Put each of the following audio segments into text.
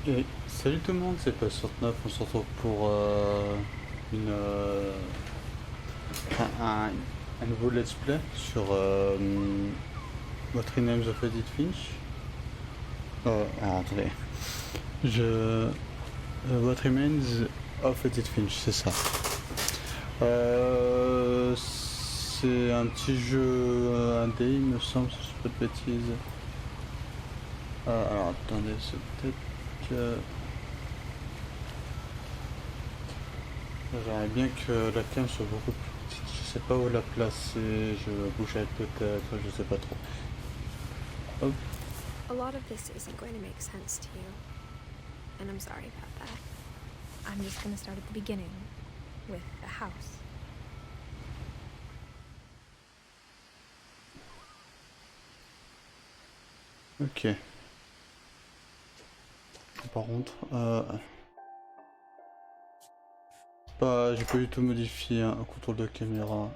Et salut tout le monde, c'est pas 69, on se retrouve pour une, un, un nouveau let's play sur What Remains of Edith Finch. Attendez. What Remains of Edith Finch, c'est ça. C'est un petit jeu indé, il me semble, si je dis pas de bêtises. Alors attendez, c'est peut-être que... J'aimerais bien que la cam soit beaucoup plus petite. Je sais pas où la placer, je bougerai peut-être, je sais pas trop. Hop. A lot of this isn't going to make sense to you, and I'm sorry about that. I'm just going to start at the beginning, with the house. Ok. Par contre, j'ai pas du tout modifié un contrôle de caméra.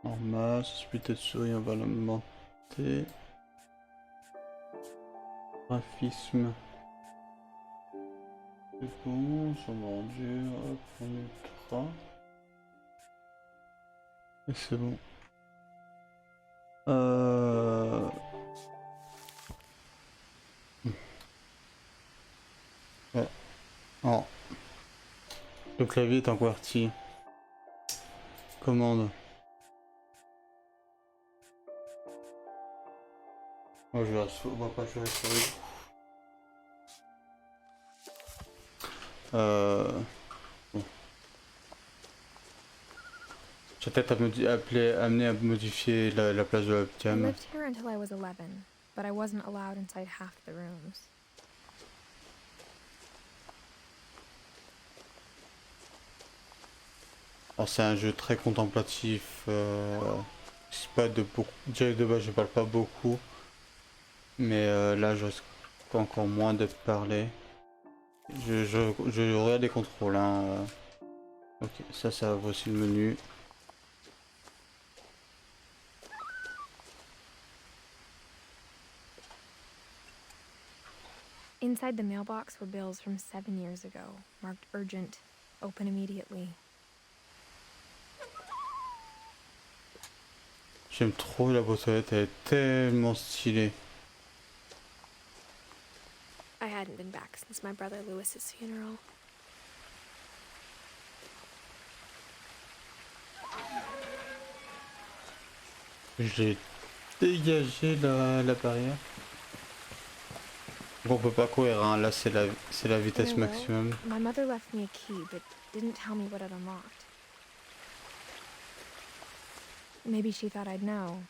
Normal, sensibilité de souris, on va l'augmenter. Graphisme. C'est bon, son rendu, hop, on ultra. Et c'est bon. Ouais. Oh. Le clavier est en QWERTY. Commande. Oh, on va pas jouer souris. Bon. J'ai peut-être amené à modifier la place de la I webcam. lived here until I was 11, but I wasn't allowed inside half the rooms. Alors c'est un jeu très contemplatif. C'est pas de beaucoup. Déjà de base je parle pas beaucoup. Mais là je risque encore moins de parler. Je regarde les contrôles. Hein. Ok, ça ouvre aussi le menu. Inside the mailbox were bills from 7 years ago, marked urgent, open immediately. J'aime trop la boîte aux lettres, elle est tellement stylée. I hadn't been back since my brother Lewis's funeral. J'ai dégagé la barrière. Bon, on peut pas courir, hein. Là c'est la vitesse maximum. My mother left me a key, but didn't tell me what it unlocked. Maybe she thought I'd know.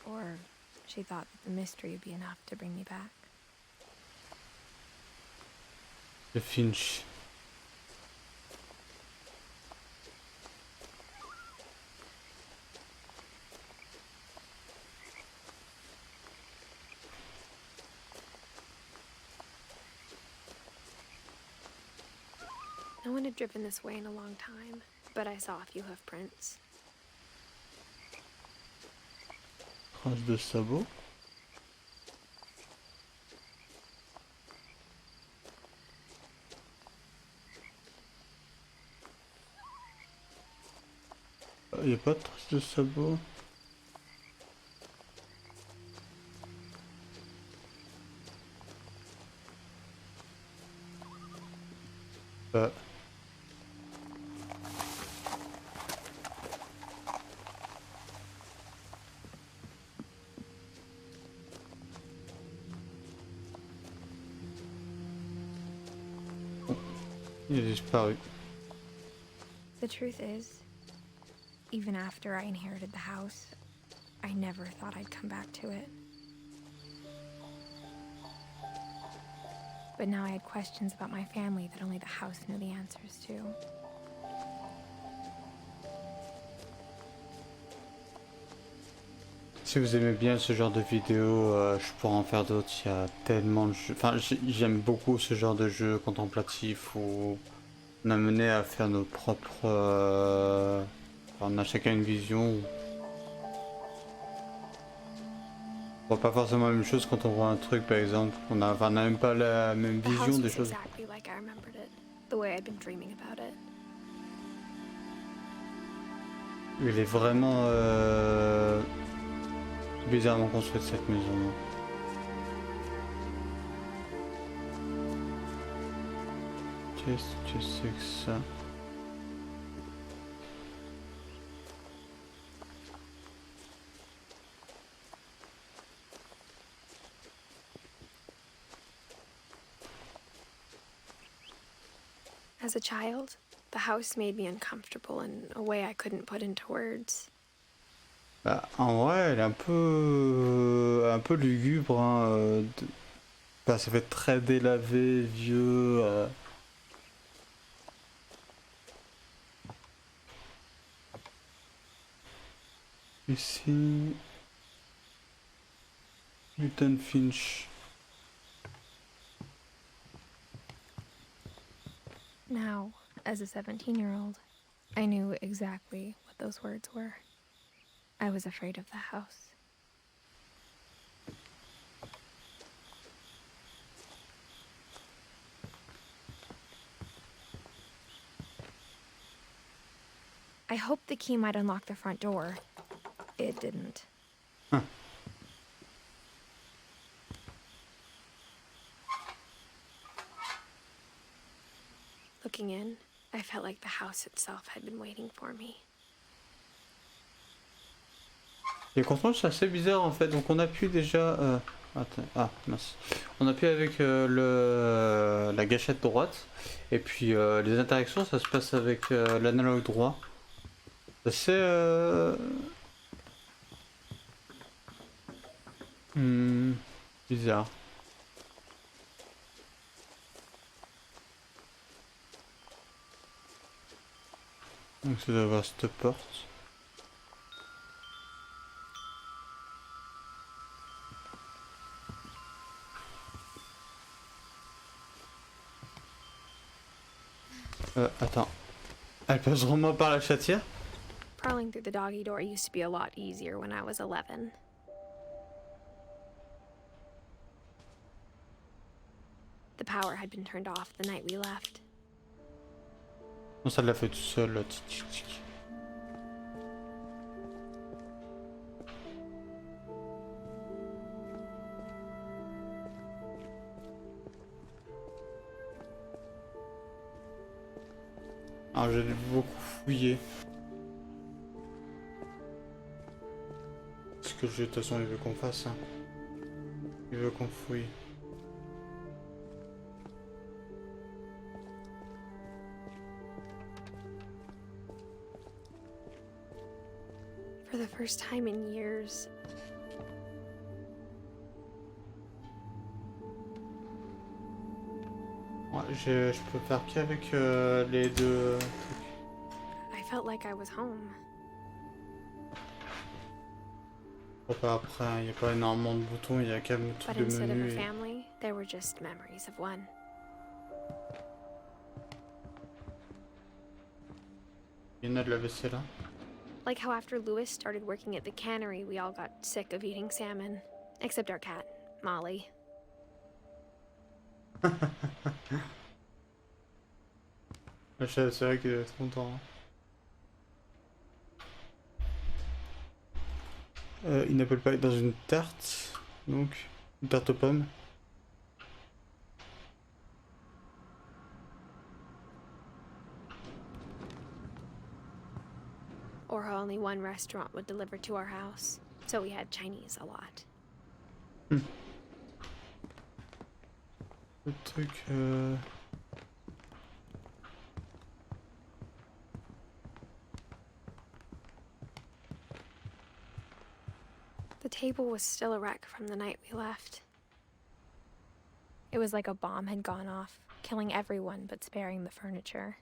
Or she thought that the mystery would be enough to bring me back. Le Finch. No one had driven this way in a long time, but I saw a few hoof prints. Trace de sabot. Y a pas de trace de sabot. Bah. Il a disparu. The truth is, even after I inherited the house, I never thought I'd come back to it. But now I had questions about my family that only the house knew the answers to. Si vous aimez bien ce genre de vidéo, je pourrais en faire d'autres. Il y a tellement de jeux. Enfin, j'aime beaucoup ce genre de jeu contemplatif où on a mené à faire nos propres. Enfin, on a chacun une vision. On voit pas forcément la même chose quand on voit un truc par exemple. On n'a même pas la même The vision house des was choses. exactly like I remembered it, the way I'd been dreaming about it. Il est vraiment bizarrement construite cette maison. Qu'est-ce que c'est que ça? As a child, the house made me uncomfortable in a way I couldn't put into words. Bah, en vrai, elle est un peu lugubre. Hein, bah, ça fait très délavé, vieux. Ici, Edith Finch. Now, as a 17-year-old, I knew exactly what those words were. I was afraid of the house. I hoped the key might unlock the front door. It didn't. Huh. Looking in, I felt like the house itself had been waiting for me. Les contrôles c'est assez bizarre en fait. Donc on appuie déjà. Attends, ah mince. On appuie avec la gâchette droite. Et puis les interactions ça se passe avec l'analogue droit. C'est bizarre. Donc c'est d'avoir cette porte. Attends. Elle passe vraiment par la chatière? Prowling through the doggy door used to be a lot easier when I was 11. The power had been turned off the night we left. Non, ça l'a fait tout seul. Là. Tic, tic, tic. Alors j'ai beaucoup fouillé. Ce que je, de toute façon il veut qu'on fasse. Hein. Il veut qu'on fouille. For the first time in years, Ouais, je peux faire qu'avec les deux trucs. I felt like I was home. Faut pas après, il n'y a pas énormément de boutons, il y a quand même tout But de instead of menu. a family, there were just memories of one. Il y en a de la vaisselle là. Like how after Lewis started working at the cannery, we all got sick of eating salmon. Except our cat, Molly. C'est vrai qu'il doit être content. Hein. Il n'appelle pas dans une tarte, donc une tarte aux pommes. Or how only one restaurant would deliver to our house, so we had Chinese a lot. Le truc. The table was still a wreck from the night we left. It was like a bomb had gone off, killing everyone but sparing the furniture.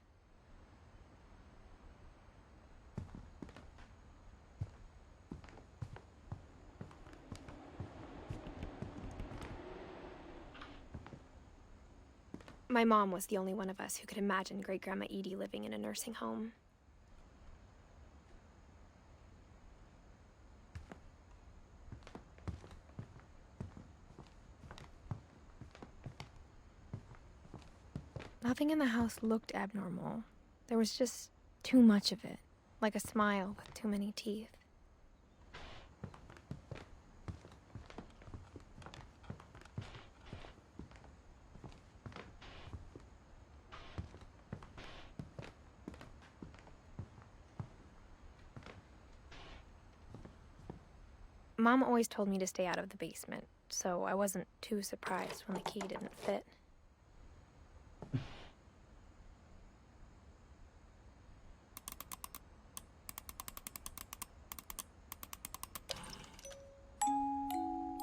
My mom was the only one of us who could imagine Great Grandma Edie living in a nursing home. Nothing in the house looked abnormal. There was just too much of it, like a smile with too many teeth. Mom always told me to stay out of the basement, so I wasn't too surprised when the key didn't fit.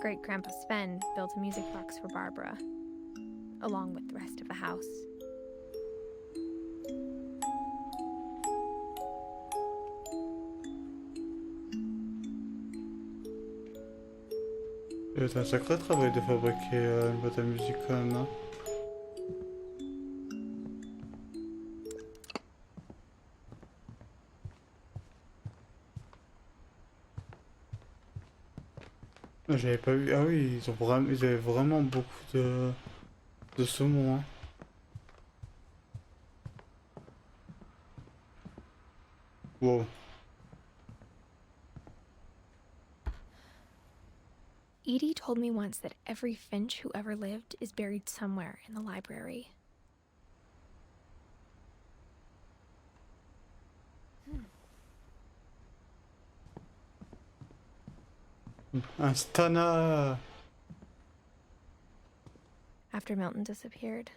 Great-Grandpa Sven built a music box for Barbara, along with the rest of the house. C'est un sacré travail de fabriquer une boîte à musique quand même, hein. J'avais pas vu. Ah oui, ils avaient vraiment beaucoup de saumon, hein. Wow. Edie told me once that every Finch who ever lived is buried somewhere in the library. Un stana. After Milton disappeared,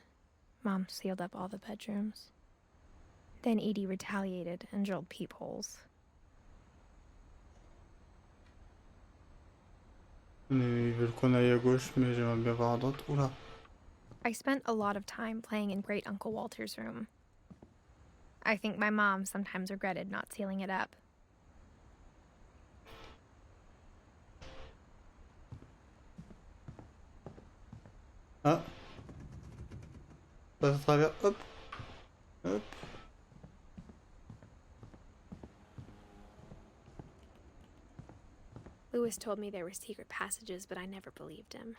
Mom sealed up all the bedrooms. Then Edie retaliated and drilled peepholes. Ils veulent qu'on aille à gauche, mais j'aimerais bien voir à droite. Oula. I spent a lot of time playing in Great Uncle Walter's room. I think my mom sometimes regretted not sealing it up. Ah. Passe à travers. Hop. Hop. Lewis told me there were secret passages, but I never believed him.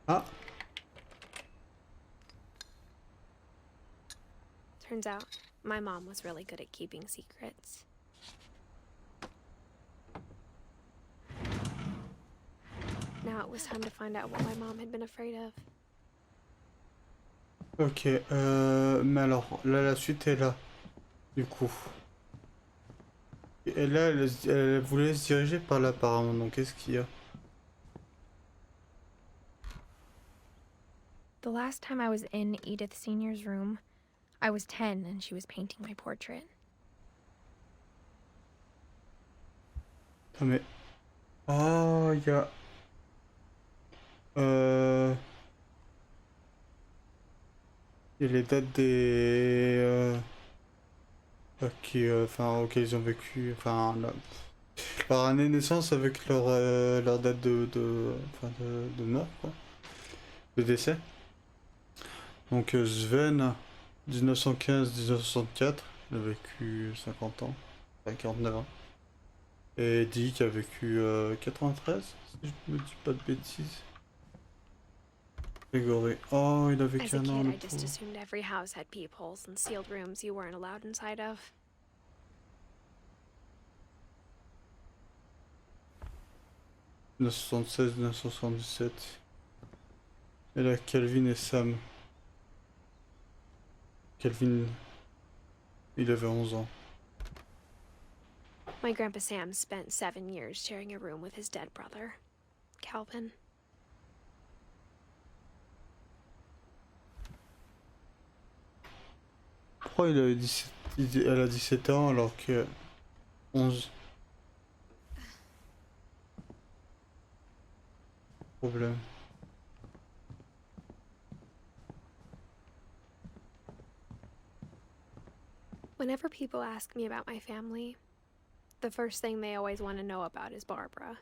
Ah. Turns out, my mom was really good at keeping secrets. Now it was time to find out what my mom had been afraid of. Ok, mais alors, là la suite est là, du coup. Et là, elle voulait se diriger par là apparemment, donc qu'est-ce qu'il y a? The last time I was in Edith Sr.'s room, I was 10 and she was painting my portrait. Ah mais... Ah, il y a... Il y a les dates des... enfin, auxquels ils ont vécu, enfin, leur année de naissance avec leur date enfin, de mort, quoi, de décès. Donc Sven, 1915-1964, il a vécu 50 ans, enfin 49 ans. Et Dick a vécu 93, si je me dis pas de bêtises. Grégory, oh, il a vécu As a un an, kid, le I just pauvre. assumed every house had peepholes and sealed rooms you weren't allowed inside of. « 1976-1977. Et là, Calvin et Sam. Calvin, il avait 11 ans. My Grandpa Sam spent 7 years sharing a room with his dead brother, Calvin. Pourquoi elle a 17 ans alors que 11? Problème. Whenever people ask me about my family, the first thing they always want to know about is Barbara.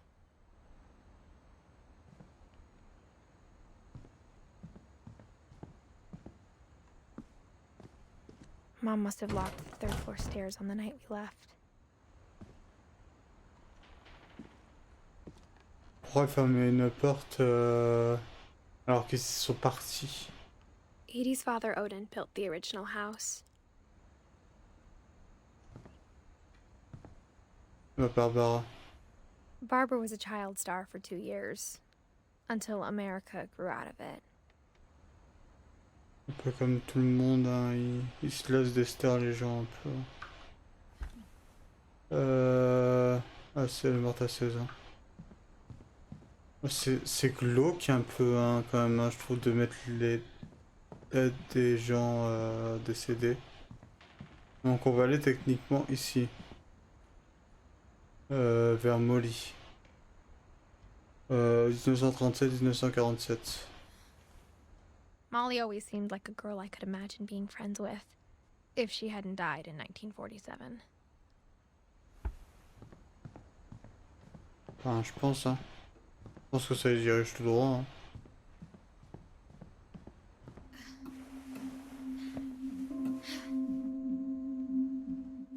Mom must have locked the third floor stairs on the night we left. Pourquoi fermer une porte alors qu'ils sont partis? Edie's father, Odin, built the original house. Barbara. Barbara was a child star for 2 years, until America grew out of it. Un peu comme tout le monde, hein, ils se laissent des stars les gens un peu. Ah, c'est le morte à 16 ans. C'est glauque un peu hein, quand même, hein, je trouve, de mettre les têtes des gens décédés. Donc on va aller techniquement ici. Vers Molly. 1937-1947. Molly always seemed like a girl I could imagine being friends with, if she hadn't died in 1947. Enfin, je pense, hein. Je pense que ça y dirige tout droit, hein.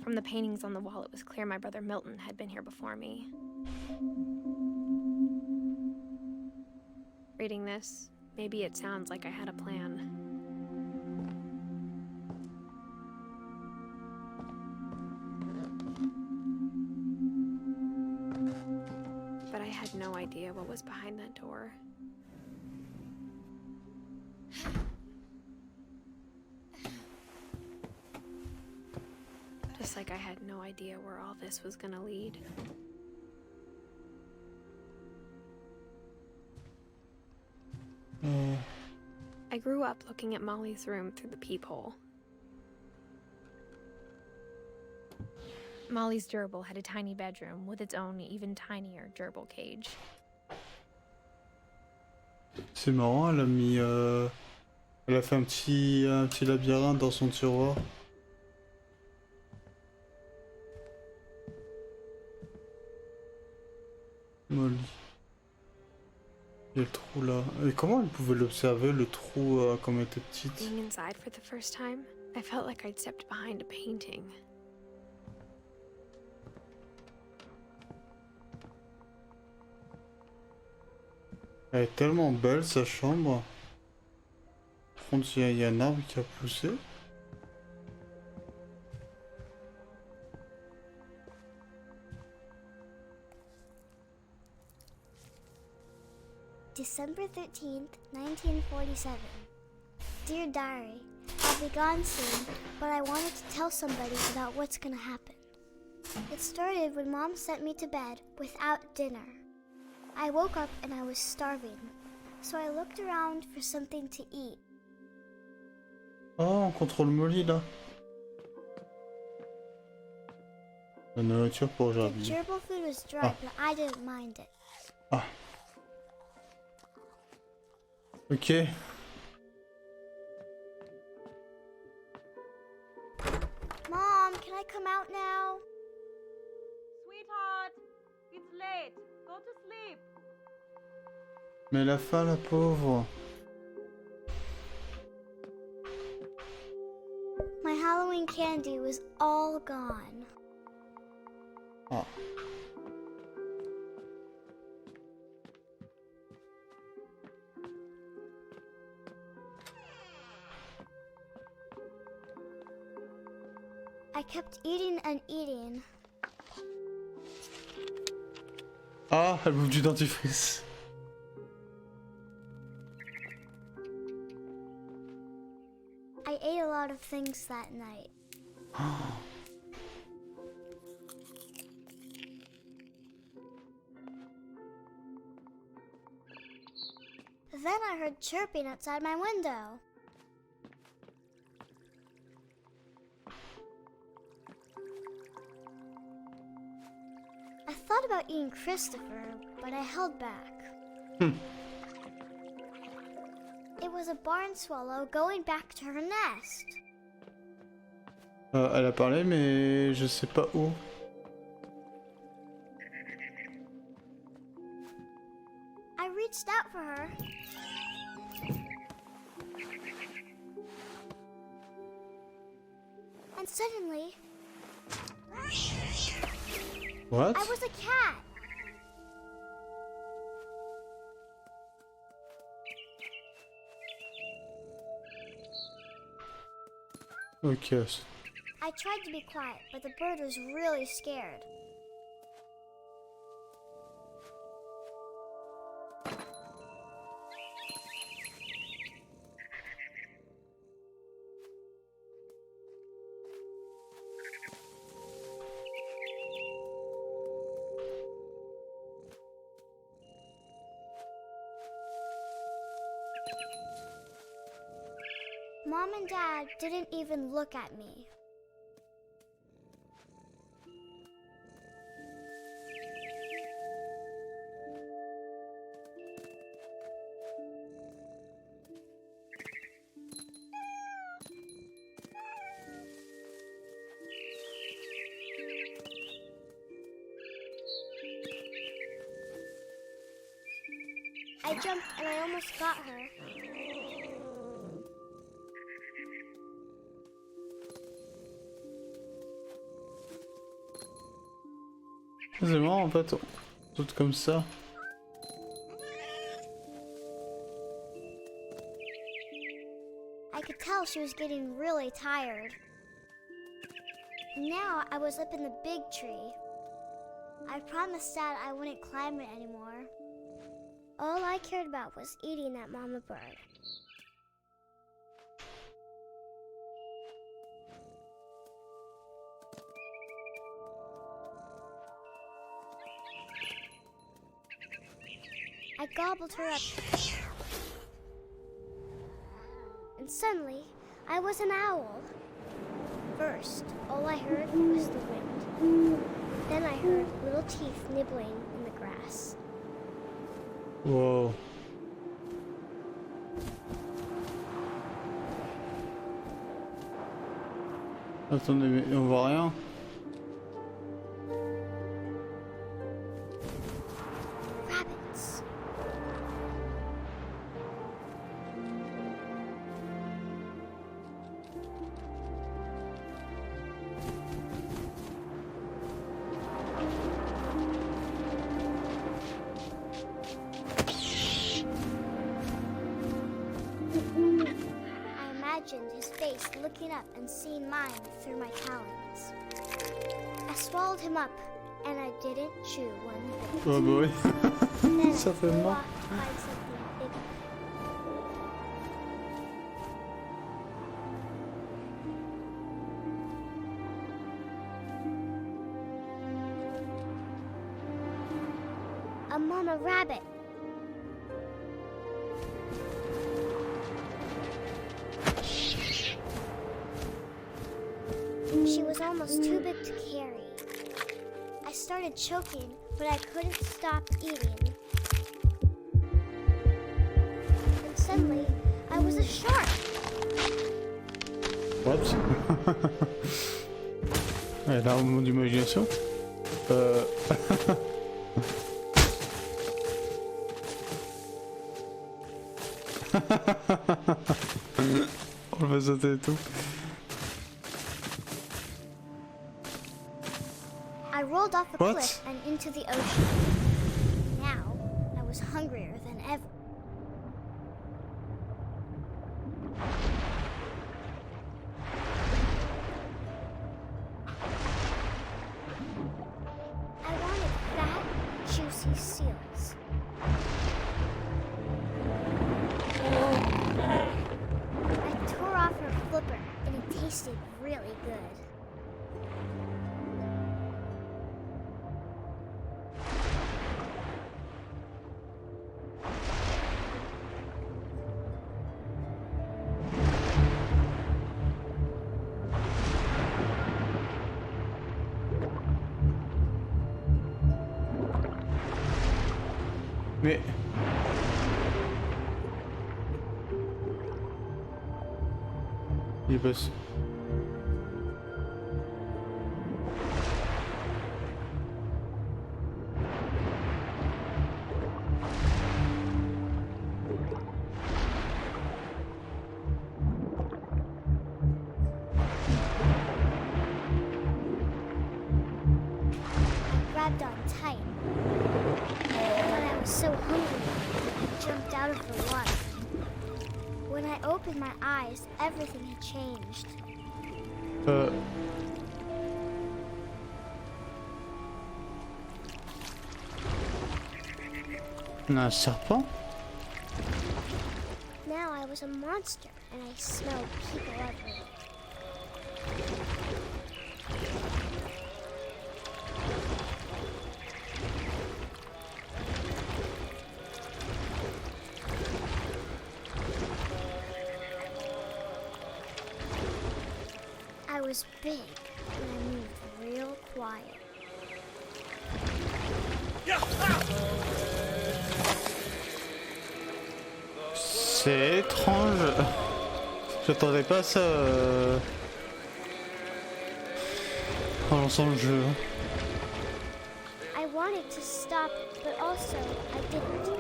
From the paintings on the wall, it was clear my brother Milton had been here before me. Reading this, maybe it sounds like I had a plan. But I had no idea what was behind that door. Just like I had no idea where all this was gonna lead. I grew up looking at Molly's room through the peephole. Molly's gerbil had a tiny bedroom with its own even tinier gerbil cage. C'est marrant, elle a mis... Elle a fait un petit labyrinthe dans son tiroir. Molly. Il y a le trou là. Et comment elle pouvait l'observer, le trou, quand elle était petite? Being inside for the first time, I felt like I'd stepped behind a painting. Elle est tellement belle sa chambre. Par contre, il y a un arbre qui a poussé. December 13th, 1947. Dear Diary, I'll be gone soon, but I wanted to tell somebody about what's gonna happen. It started when Mom sent me to bed without dinner. I woke up and I was starving, so I looked around for something to eat. Oh, on contrôle Molly là. La nourriture pour The aujourd'hui. gerbil food was dry, but I didn't mind it. Ah. Ok. Mom, can I come out now? Sweetheart, it's late. Go to sleep. Mais la faim, la pauvre. My Halloween candy was all gone. Ah. I kept eating and eating. Ah, elle bouffe du dentifrice. I ate a lot of things that night. Then I heard chirping outside my window. I thought about eating Christopher, but I held back. It was a barn swallow going back to her nest. Elle a parlé, mais je sais pas où. I reached out for her. And suddenly, What? I was a cat. Ok. I tried to be quiet, but the bird was really scared. Mom and Dad didn't even look at me. I jumped and I almost got her. C'est marrant en fait, tout comme ça. I could tell she was getting really tired. Now I was up in the big tree. I promised Dad I wouldn't climb it anymore. All I cared about was eating that mama bird. I gobbled her up. And suddenly, I was an owl. First, all I heard was the wind. Then I heard little teeth nibbling in the grass. Wow. Attendez, mais on voit rien. Rabbits. I imagined his face looking up and seeing mine through my talons. I swallowed him up, and I didn't chew one bit. Oh bah oui. Then I Certainement. flew off to find something bigger. A mama rabbit. She was almost too big to carry. I started choking, but I couldn't stop eating. And suddenly, I was a shark. What? Ouais, là, au moment d'imagination. On le fait sauter et tout. I rolled off the What? cliff and into the ocean. Now, I was hungrier than ever. I wanted fat, juicy seals. I tore off her flipper, and it tasted really good. Mais... Il est passé... Grabbed on tight. But I was so hungry, I jumped out of the water. When I opened my eyes, everything had changed. On a un serpent? Now I was a monster and I smelled people everywhere. I was big and I moved real quiet. C'est étrange. J'attendais pas ça en lançant le jeu. I wanted to stop, but also I didn't.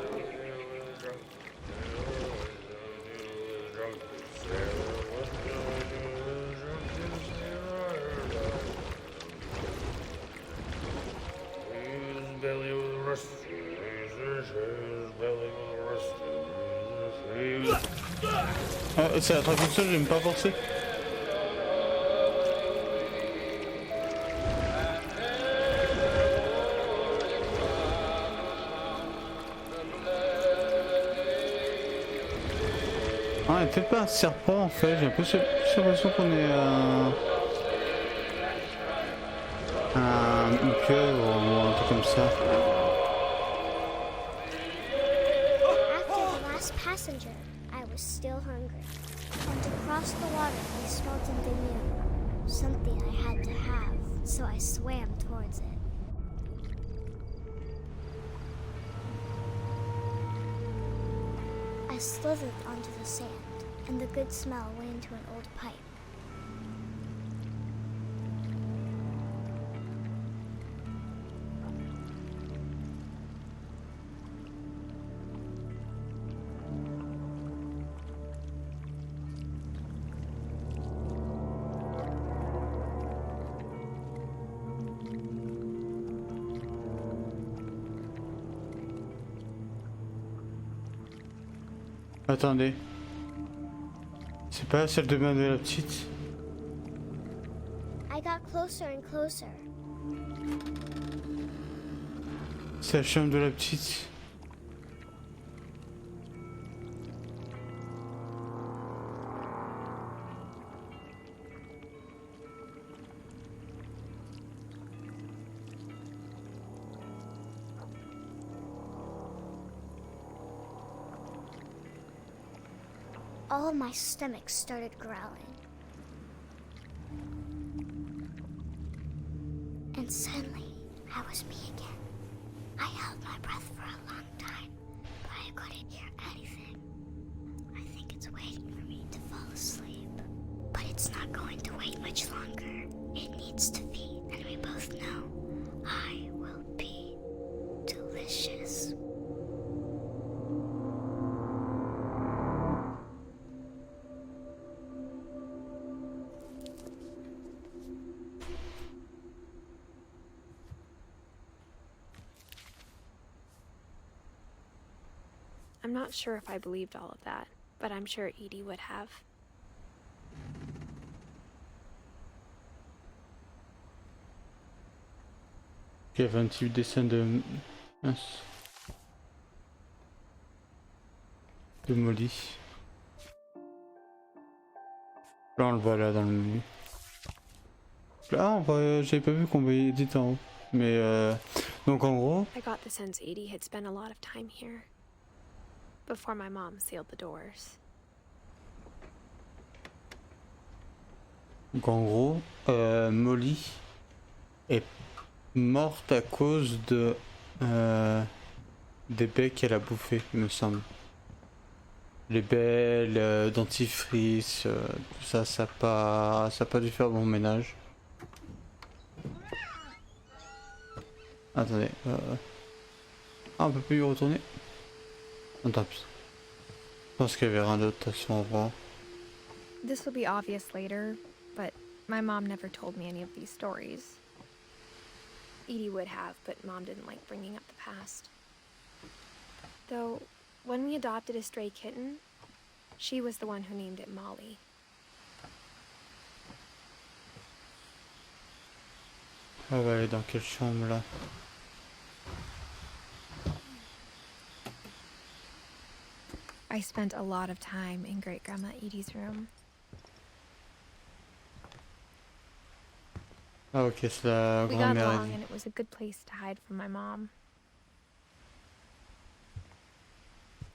Ah, c'est la traduction, j'aime pas forcer. Ah, elle fait pas un serpent en fait, j'ai un peu l'impression qu'on est une pieuvre ou un truc comme ça. After the last passenger, I was still hungry. And to cross the water, I smelled something new. Something I had to have, so I swam towards it. I slithered onto the sand, and the good smell went into an old pipe. Attendez. C'est pas celle de main de la petite? I got closer and closer. C'est la chambre de la petite. All of my stomach started growling. And suddenly, I was me again. I held my breath for a long time, but I couldn't hear anything. I think it's waiting for me to fall asleep. But it's not going to wait much longer. It needs to feed, and we both know I will be delicious. I'm not sure if I believed all of that, but I'm sure Edie would have. Il y avait un petit dessin de... mince. De Molly. Là on le voit là dans le menu. Là on voit... j'avais pas vu qu'on voyait Edith en haut. Mais donc en gros... I got the sense Edie had spent a lot of time here. Before my mom sealed the doors. Donc en gros, Molly est morte à cause de des baies qu'elle a bouffées, il me semble. Les baies, le dentifrice, tout ça, ça a pas dû faire bon ménage. Attendez, ah, on peut plus y retourner. Non, tant pis. Je pense qu'il y avait rien d'autre à son endroit. This will be obvious later, but my mom never told me any of these stories. Edie would have, but Mom didn't like bringing up the past. Though, when we adopted a stray kitten, she was the one who named it Molly. On va aller dans quelle chambre là? I spent a lot of time in Great Grandma Edie's room. Ah ok, c'est la We got grand-mère along Edith. and it was a good place to hide from my mom.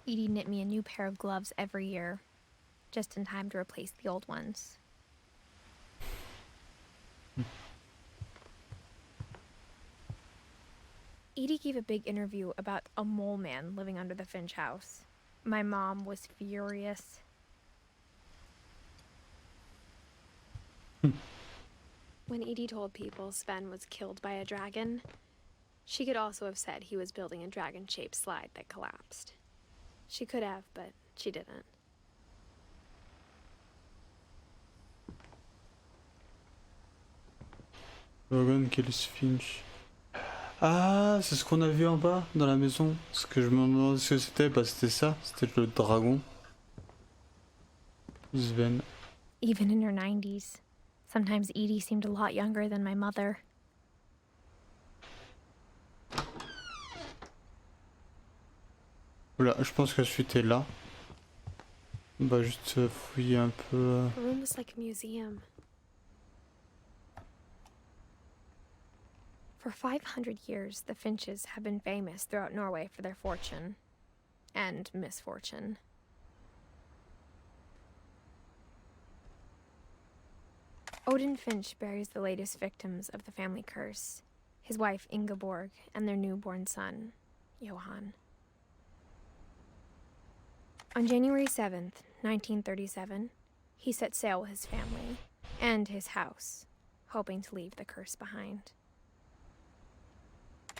Edie knit me a new pair of gloves every year, just in time to replace the old ones. Edie gave a big interview about a mole man living under the Finch house. My mom was furious. When Edie told people Sven was killed by a dragon, she could also have said he was building a dragon-shaped slide that collapsed. She could have, but she didn't. Logan, Edith Finch. Ah, c'est ce qu'on a vu en bas dans la maison. Ce que je me demandais ce que c'était, bah c'était ça, c'était le dragon. Sven. Even in her 90s, sometimes Edie seemed a lot younger than my mother. Voilà, je pense que la suite est là. On va juste fouiller un peu. The room was like a museum. For 500 years, the Finches have been famous throughout Norway for their fortune and misfortune. Odin Finch buries the latest victims of the family curse, his wife Ingeborg and their newborn son, Johan. On January 7th, 1937, he set sail with his family and his house, hoping to leave the curse behind.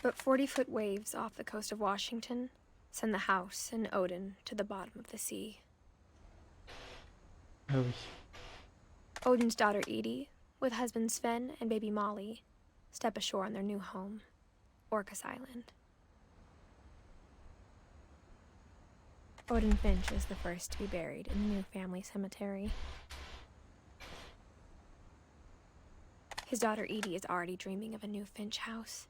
But 40-foot waves off the coast of Washington send the house and Odin to the bottom of the sea. Ah oui. Odin's daughter Edie, with husband Sven and baby Molly, step ashore on their new home, Orcas Island. Odin Finch is the first to be buried in the new family cemetery. His daughter Edie is already dreaming of a new Finch house.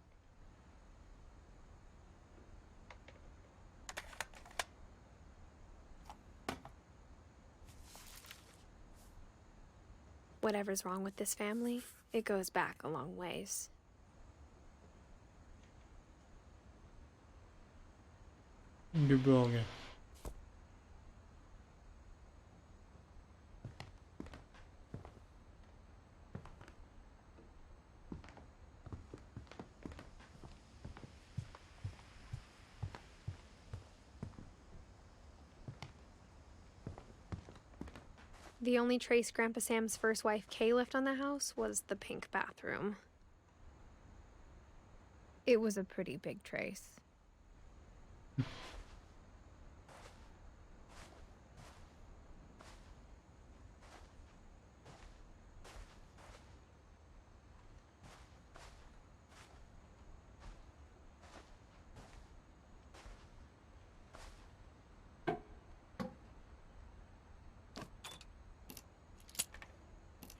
Whatever's wrong with this family, it goes back a long ways. Ingeborg. The only trace Grandpa Sam's first wife Kay left on the house was the pink bathroom. It was a pretty big trace.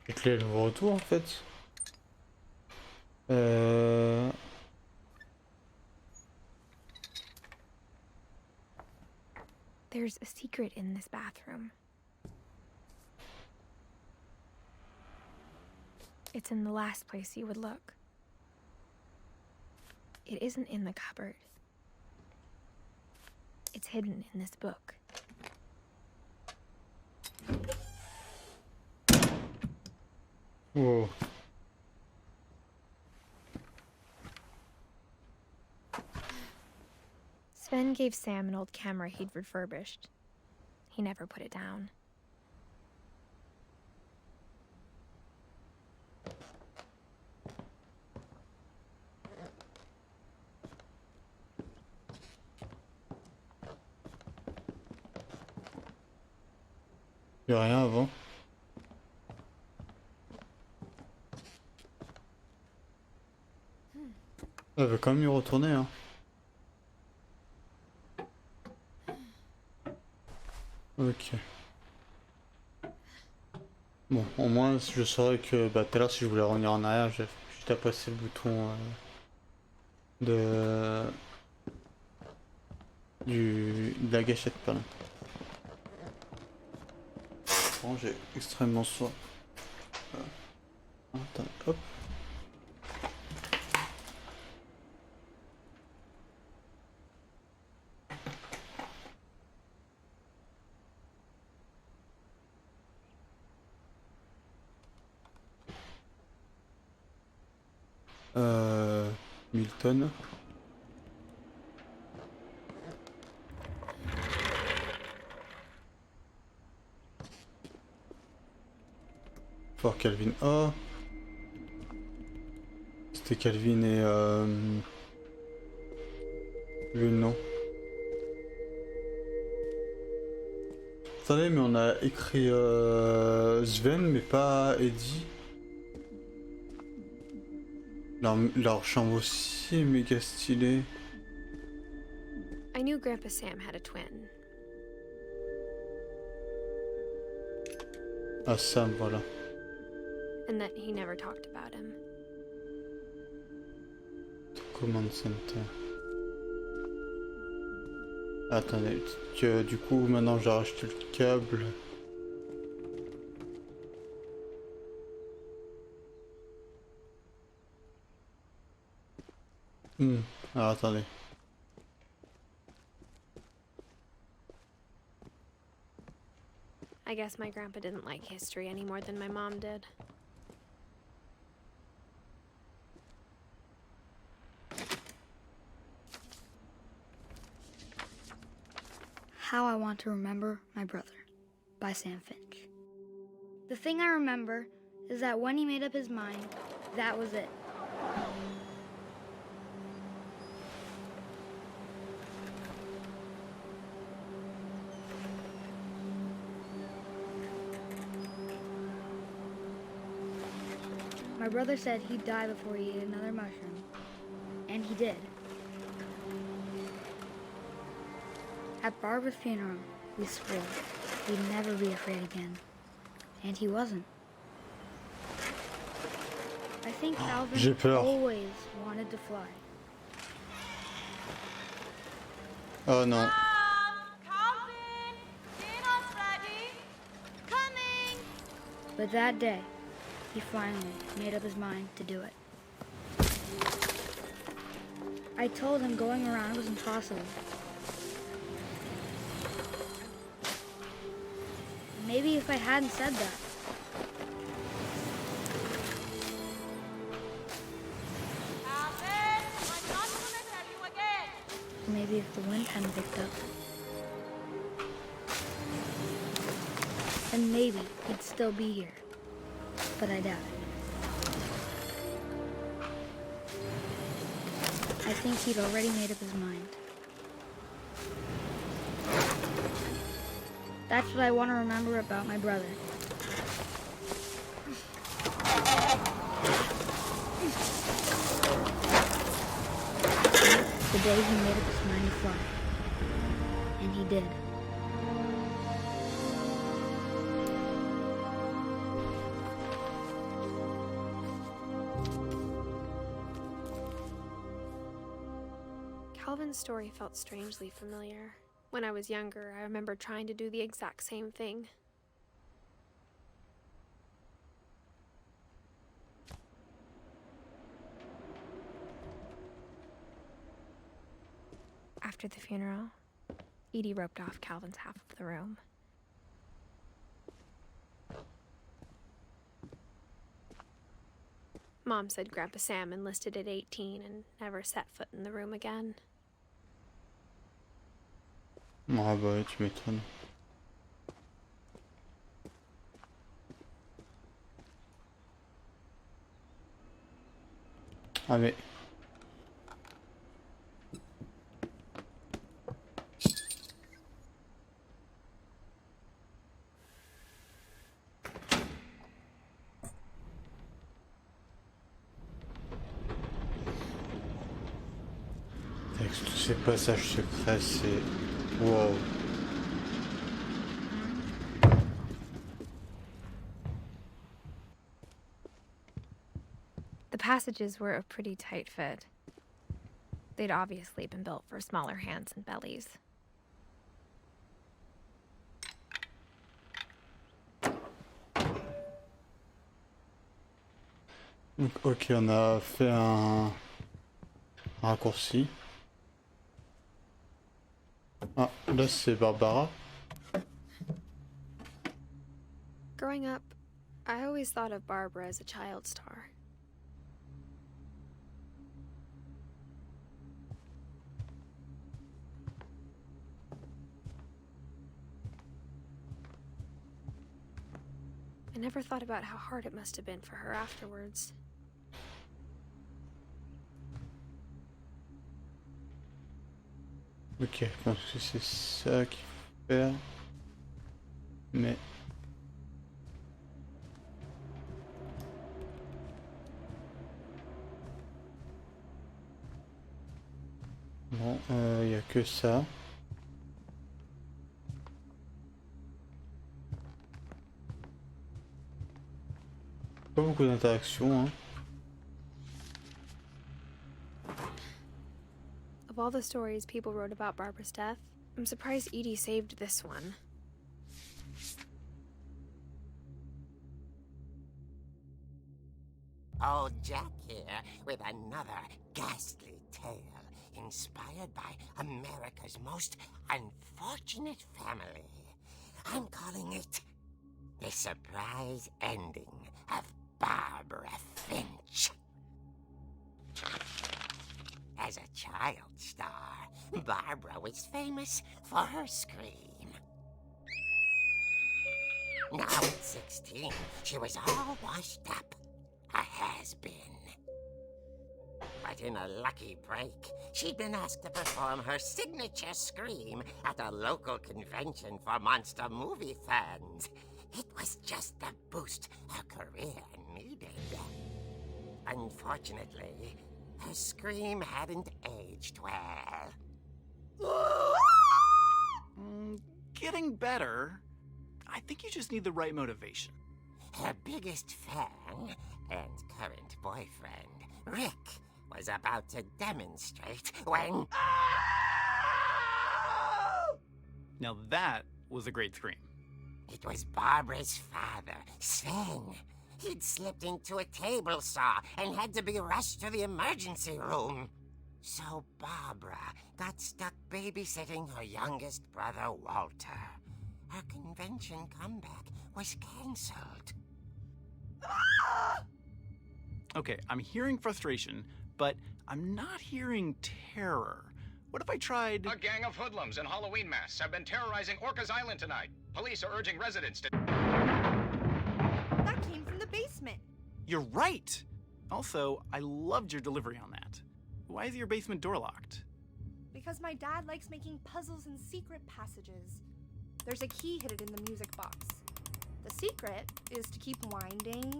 Les clés, le retour en fait. There's a secret in this bathroom. It's in the last place you would look. It isn't in the cupboard. It's hidden in this book. Wow. Sven gave Sam an old camera he'd refurbished. He never put it down. Y'a rien avant. Elle veut quand même y retourner hein. Ok. Bon, au moins je saurais que bah tout à l'heure si je voulais revenir en arrière, j'ai quitte à passer le bouton de de la gâchette, pardon. Bon, j'ai extrêmement soif. Attends, hop. Milton. Fort Calvin. Oh, c'était Calvin et le nom. Attendez, mais on a écrit Sven, mais pas Eddie. Leur chambre aussi est méga stylée. I knew Grandpa Sam had a twin. Ah, Sam, voilà. And that he never talked about him. Command Center. Attendez, du coup, maintenant j'ai racheté le câble. Alors attendez. I guess my grandpa didn't like history any more than my mom did. How I Want to Remember My Brother by Sam Finch. The thing I remember is that when he made up his mind, that was it. My brother said he'd die before he ate another mushroom, and he did. At Barbara's funeral, we swore we'd never be afraid again, and he wasn't. I think Calvin always wanted to fly. Oh non. Calvin, dinner's ready. Coming. But that day, he finally made up his mind to do it. I told him going around was impossible. Maybe if I hadn't said that. Calvin, I'm not gonna tell you again. Maybe if the wind hadn't picked up. And maybe he'd still be here. But I doubt it. I think he'd already made up his mind. That's what I want to remember about my brother. The day he made up his mind to fly. And he did. Calvin's story felt strangely familiar. When I was younger, I remember trying to do the exact same thing. After the funeral, Edie roped off Calvin's half of the room. Mom said Grandpa Sam enlisted at 18 and never set foot in the room again. Ah bah ouais, tu m'étonnes. Ah mais... Avec tous ces passages secrets, c'est... Wow. The passages were a pretty tight fit. They'd obviously been built for smaller hands and bellies. Donc, ok, on a fait un raccourci. Ah, là c'est Barbara. Growing up, I always thought of Barbara as a child star. I never thought about how hard it must have been for her afterwards. Ok, je pense que c'est ça qu'il faut faire. Mais... Bon, il n'y a que ça. Pas beaucoup d'interactions, hein. Of all the stories people wrote about Barbara's death, I'm surprised Edie saved this one. Old Jack here with another ghastly tale inspired by America's most unfortunate family. I'm calling it The Surprise Ending of Barbara Finch. As a child star, Barbara was famous for her scream. Now at 16, she was all washed up, a has-been. But in a lucky break, she'd been asked to perform her signature scream at a local convention for monster movie fans. It was just the boost her career needed. Unfortunately, her scream hadn't aged well. Getting better. I think you just need the right motivation. Her biggest fan and current boyfriend, Rick, was about to demonstrate when... Now that was a great scream. It was Barbara's father, Sven. He'd slipped into a table saw and had to be rushed to the emergency room. So Barbara got stuck babysitting her youngest brother, Walter. Her convention comeback was cancelled. Okay, I'm hearing frustration, but I'm not hearing terror. What if I tried... A gang of hoodlums in Halloween masks have been terrorizing Orcas Island tonight. Police are urging residents to... That came from the basement. You're right! Also, I loved your delivery on that. Why is your basement door locked? Because my dad likes making puzzles and secret passages. There's a key hidden in the music box. The secret is to keep winding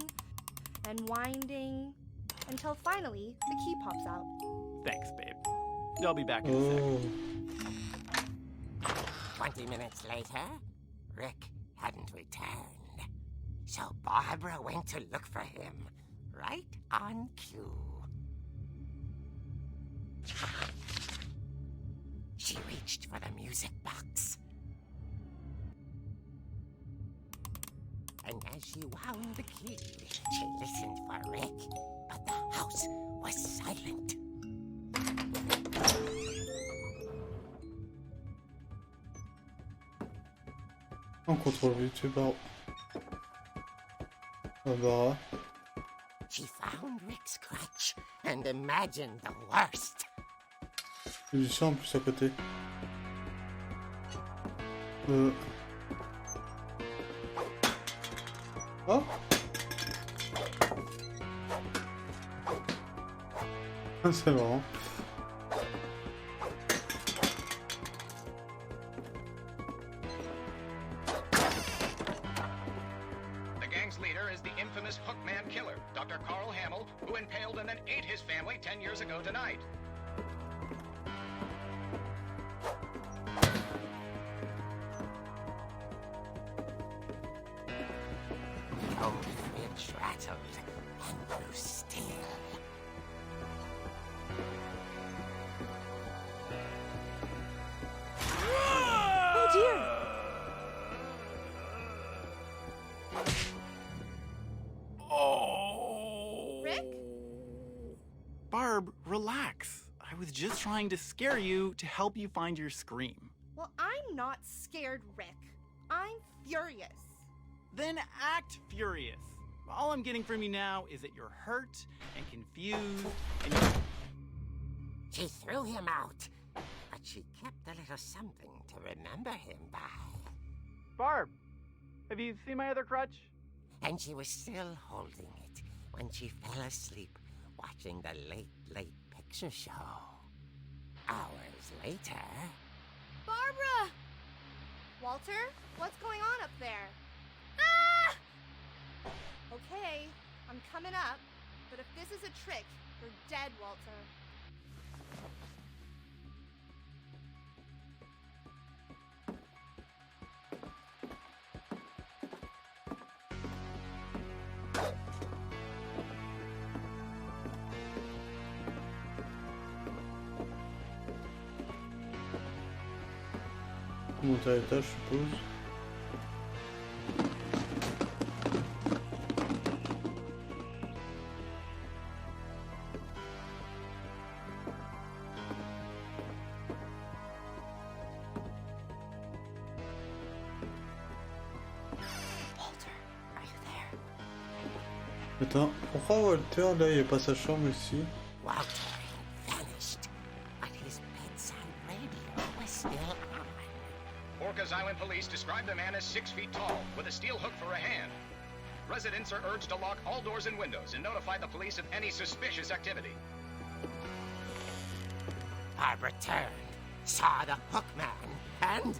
and winding until finally the key pops out. Thanks, babe. I'll be back in a sec. Oh. 20 minutes later, Rick hadn't returned. So Barbara went to look for him, right on cue. She reached for the music box. And as she wound the key, she listened for Rick, but the house was silent. On contrôle YouTube Barbara. She found Rick's crutch and imagined the worst. Il y a du sang en plus à côté. Oh. C'est marrant. The gang's leader is the infamous Hookman killer, Dr. Carl Hamill, who impaled and then ate his family 10 years ago tonight. The old fridge rattled and grew still. I was just trying to scare you to help you find your scream. Well, I'm not scared, Rick. I'm furious. Then act furious. All I'm getting from you now is that you're hurt and confused and you're... She threw him out, but she kept a little something to remember him by. Barb, have you seen my other crutch? And she was still holding it when she fell asleep watching the late picture show. Hours later... Barbara! Walter, what's going on up there? Ah! Okay, I'm coming up, but if this is a trick, you're dead, Walter. Monter à l'étage, je suppose. Attends, pourquoi Walter là il n'y a pas sa chambre ici? Walter had vanished, but his bedside radio was still on. Orcas Island police describe the man as 6 feet tall, with a steel hook for a hand. Residents are urged to lock all doors and windows and notify the police of any suspicious activity. Barbara turned, saw the hook man, and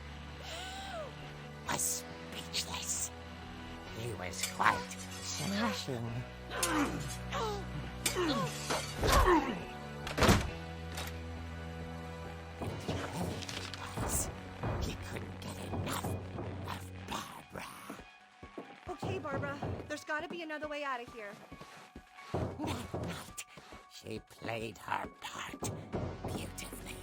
was speechless. He was quite smashing. He couldn't get enough of Barbara. Okay, Barbara, there's gotta be another way out of here. That night, she played her part beautifully.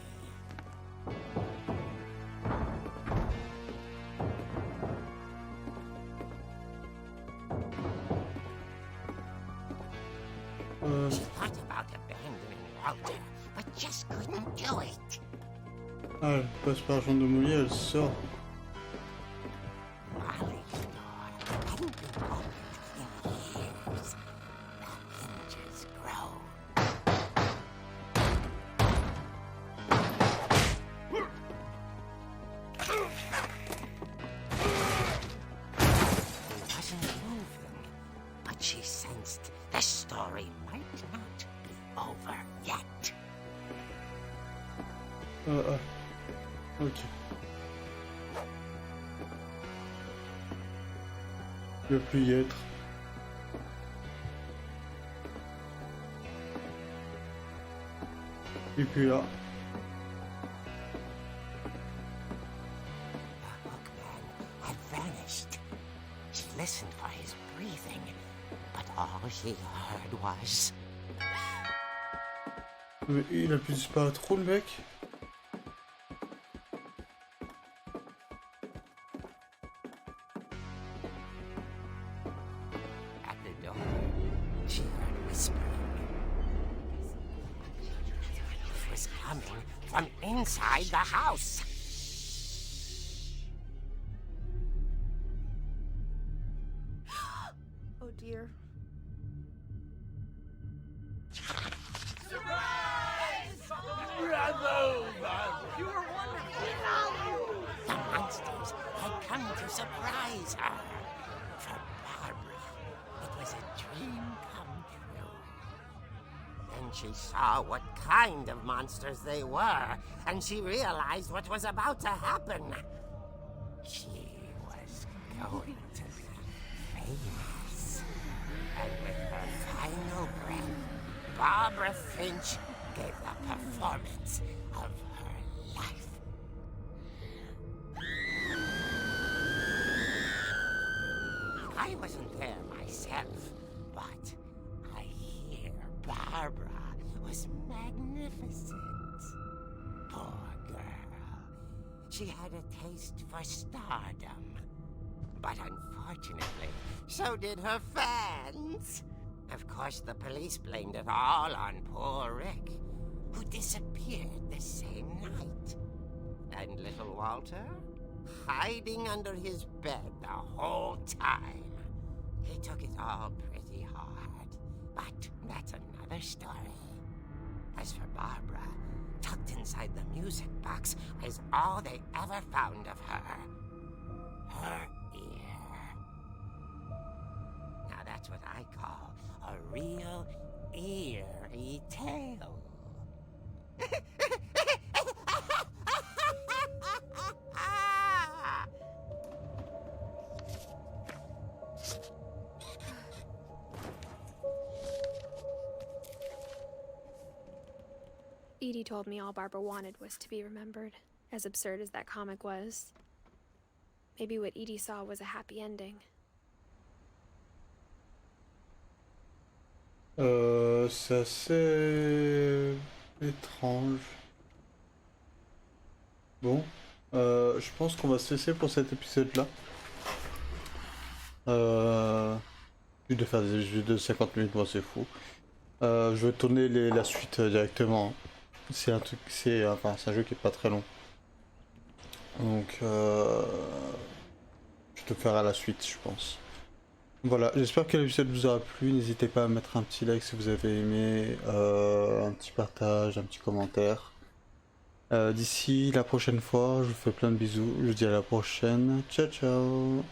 She thought about abandoning Walter, but just couldn't do it. Ah, elle passe par la chambre de Molly, elle sort. Molly's door hadn't been opened in years. The hinges groaned. He wasn't moving, but she sensed the story might not be over yet. Ok. Il ne va plus y être. Il est plus là. The hookman had vanished. She listened for his breathing, but all she heard was... Mais il a pu disparaître trop le mec. At the door, she heard whispering. It was coming from inside the house. Oh dear. The monsters had come to surprise her. For Barbara, it was a dream come true. Then she saw what kind of monsters they were, and she realized what was about to happen. She was going to be famous. And with her final breath, Barbara Finch gave the performance of her life. I wasn't there myself, but I hear Barbara was magnificent. Poor girl. She had a taste for stardom. But unfortunately, so did her fans. Of course, the police blamed it all on poor Rick. who disappeared the same night. And little Walter, hiding under his bed the whole time. He took it all pretty hard, but that's another story. As for Barbara, tucked inside the music box is all they ever found of her. Her ear. Now that's what I call a real eerie tale. Edie told me all Barbara wanted was to be remembered, as absurd as that comic was. Maybe what Edie saw was a happy ending. C'est assez étrange. Bon, je pense qu'on va se laisser pour cet épisode-là. Vu de faire des jeux de 50 minutes, moi c'est fou. Je vais tourner la suite directement. C'est un truc, c'est un jeu qui est pas très long. Donc, je te ferai la suite, je pense. Voilà, j'espère que l'épisode vous aura plu. N'hésitez pas à mettre un petit like si vous avez aimé, un petit partage, un petit commentaire. D'ici la prochaine fois, je vous fais plein de bisous. Je vous dis à la prochaine. Ciao, ciao.